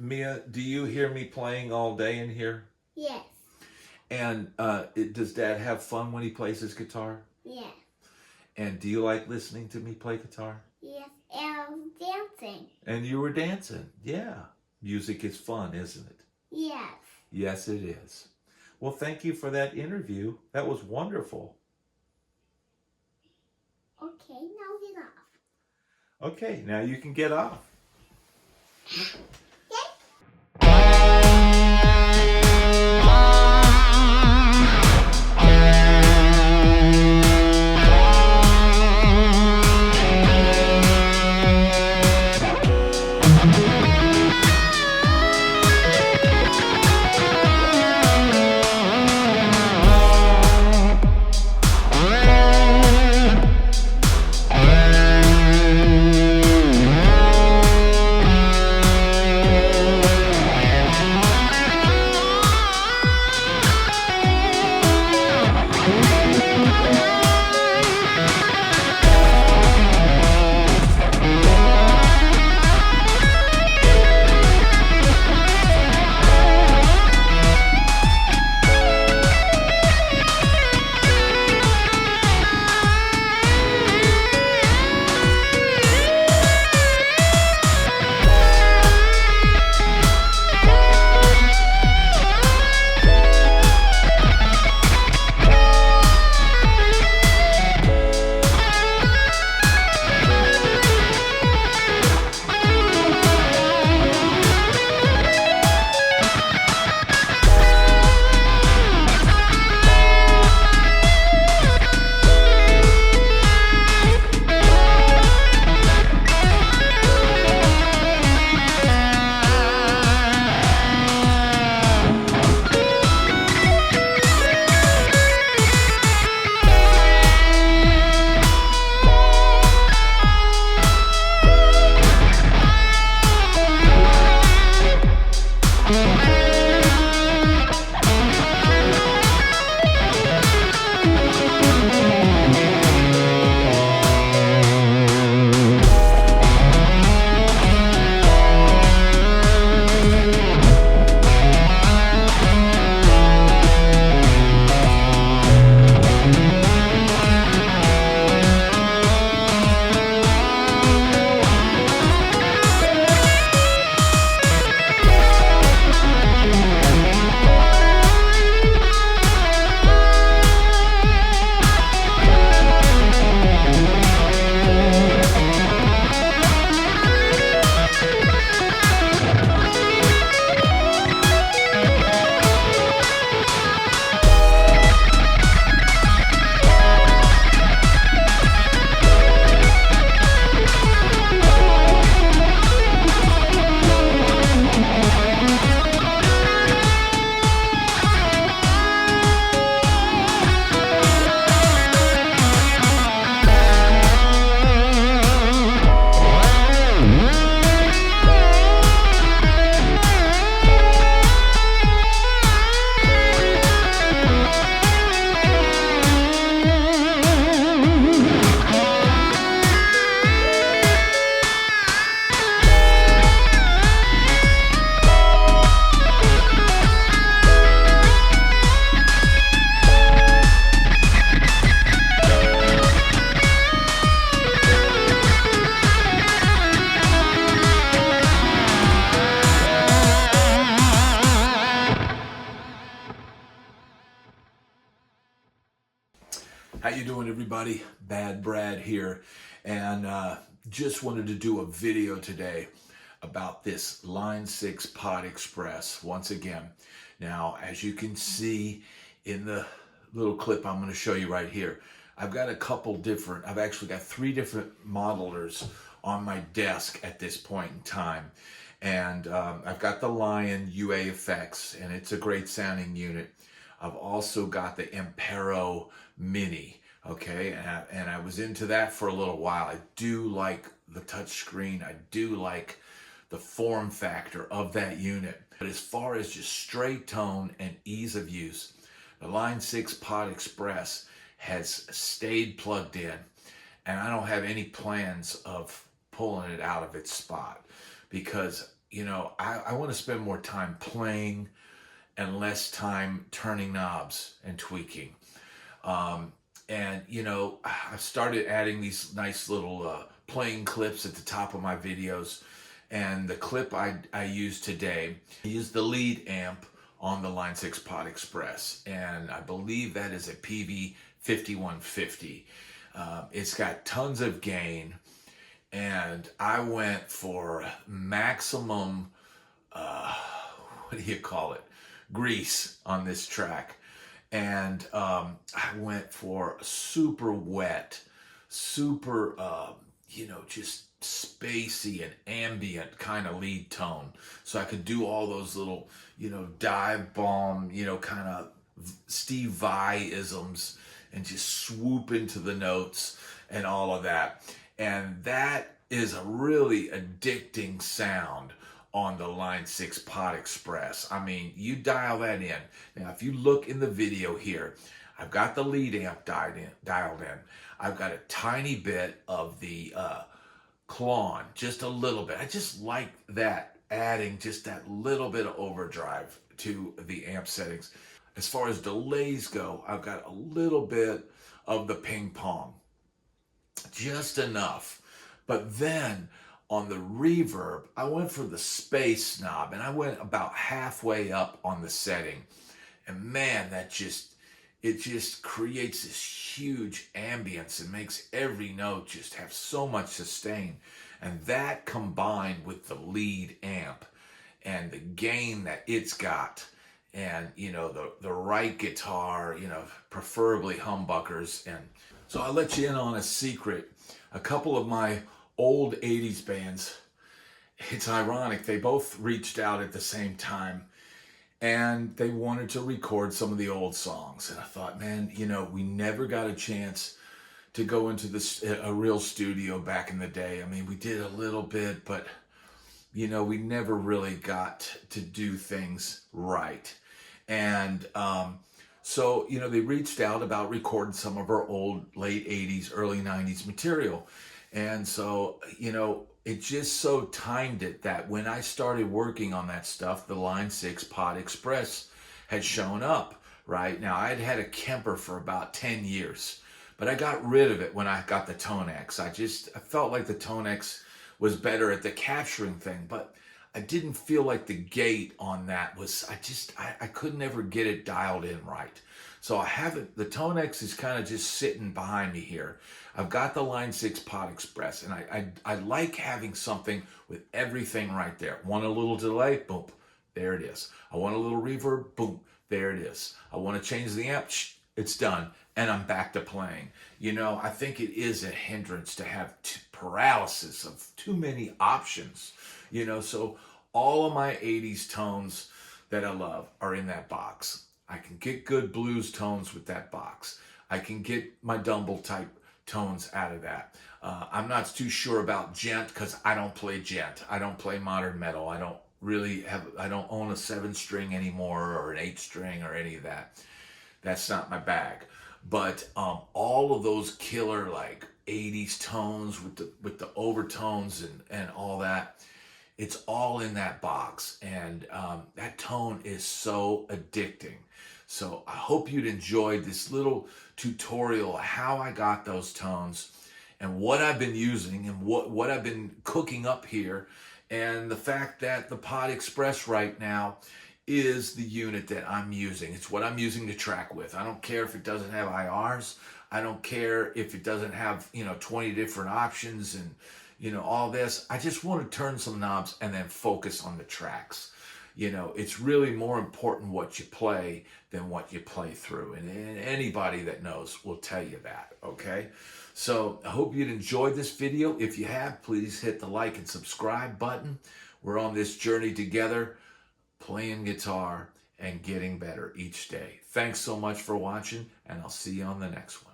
Mia, do you hear me playing all day in here? Yes. And does Dad have fun when he plays his guitar? Yes. And do you like listening to me play guitar? Yes. And dancing. And you were dancing. Yeah. Music is fun, isn't it? Yes. Yes, it is. Well, thank you for that interview. That was wonderful. Okay, now get off. Okay, now you can get off. How you doing, everybody? Bad Brad here, and just wanted to do a video today about this Line 6 Pod Express once again. Now, as you can see in the little clip I'm going to show you right here, I've got I've actually got 3 different modelers on my desk at this point in time. And I've got the Lion UA Effects, and it's a great sounding unit. I've also got the Impero Mini, okay, and I was into that for a little while. I do like the touchscreen. I do like the form factor of that unit. But as far as just straight tone and ease of use, the Line 6 Pod Express has stayed plugged in, and I don't have any plans of pulling it out of its spot, because I want to spend more time playing and less time turning knobs and tweaking. I've started adding these nice little playing clips at the top of my videos. And the clip I used today is the lead amp on the Line 6 Pod Express. And I believe that is a Peavey 5150. It's got tons of gain. And I went for maximum, what do you call it? Grease on this track. And I went for super wet, super, just spacey and ambient kind of lead tone. So I could do all those little, dive bomb, kind of Steve Vai isms and just swoop into the notes and all of that. And that is a really addicting sound on the Line 6 Pod Express. I mean, you dial that in. Now, if you look in the video here, I've got the lead amp dialed in. I've got a tiny bit of the Klon, just a little bit. I just like that, adding just that little bit of overdrive to the amp settings. As far as delays go, I've got a little bit of the ping pong, just enough. But then on the reverb, I went for the space knob, and I went about halfway up on the setting. And man, it just creates this huge ambience and makes every note just have so much sustain. And that combined with the lead amp and the gain that it's got, and the right guitar, preferably humbuckers. And so I'll let you in on a secret. A couple of my old 80s bands, it's ironic, they both reached out at the same time, and they wanted to record some of the old songs. And I thought, man, we never got a chance to go into a real studio back in the day. I mean, we did a little bit, but we never really got to do things right. And so they reached out about recording some of our old late 80s, early 90s material. And so, it just so timed it that when I started working on that stuff, the Line 6 Pod Express had shown up, right? Now, I'd had a Kemper for about 10 years, but I got rid of it when I got the Tone X. I felt like the Tone X was better at the capturing thing, but I didn't feel like the gate on that was, I couldn't ever get it dialed in right. So I have it, the Tone X is kind of just sitting behind me here. I've got the Line 6 Pod Express, and I like having something with everything right there. Want a little delay? Boom, there it is. I want a little reverb? Boom, there it is. I want to change the amp? Shh, it's done, and I'm back to playing. I think it is a hindrance to have paralysis of too many options. So all of my 80s tones that I love are in that box. I can get good blues tones with that box. I can get my Dumble type tones out of that. I'm not too sure about gent because I don't play gent. I don't play modern metal. I don't own a 7-string anymore or an 8-string or any of that. That's not my bag. But all of those killer like 80s tones with the overtones and all that, it's all in that box. And that tone is so addicting. So I hope you'd enjoyed this little tutorial of how I got those tones and what I've been using and what I've been cooking up here, and the fact that the Pod Express right now is the unit that I'm using. It's what I'm using to track with. I don't care if it doesn't have IRs. I don't care if it doesn't have 20 different options and all this. I just want to turn some knobs and then focus on the tracks. It's really more important what you play than what you play through. And anybody that knows will tell you that, okay? So I hope you'd enjoyed this video. If you have, please hit the like and subscribe button. We're on this journey together, playing guitar and getting better each day. Thanks so much for watching, and I'll see you on the next one.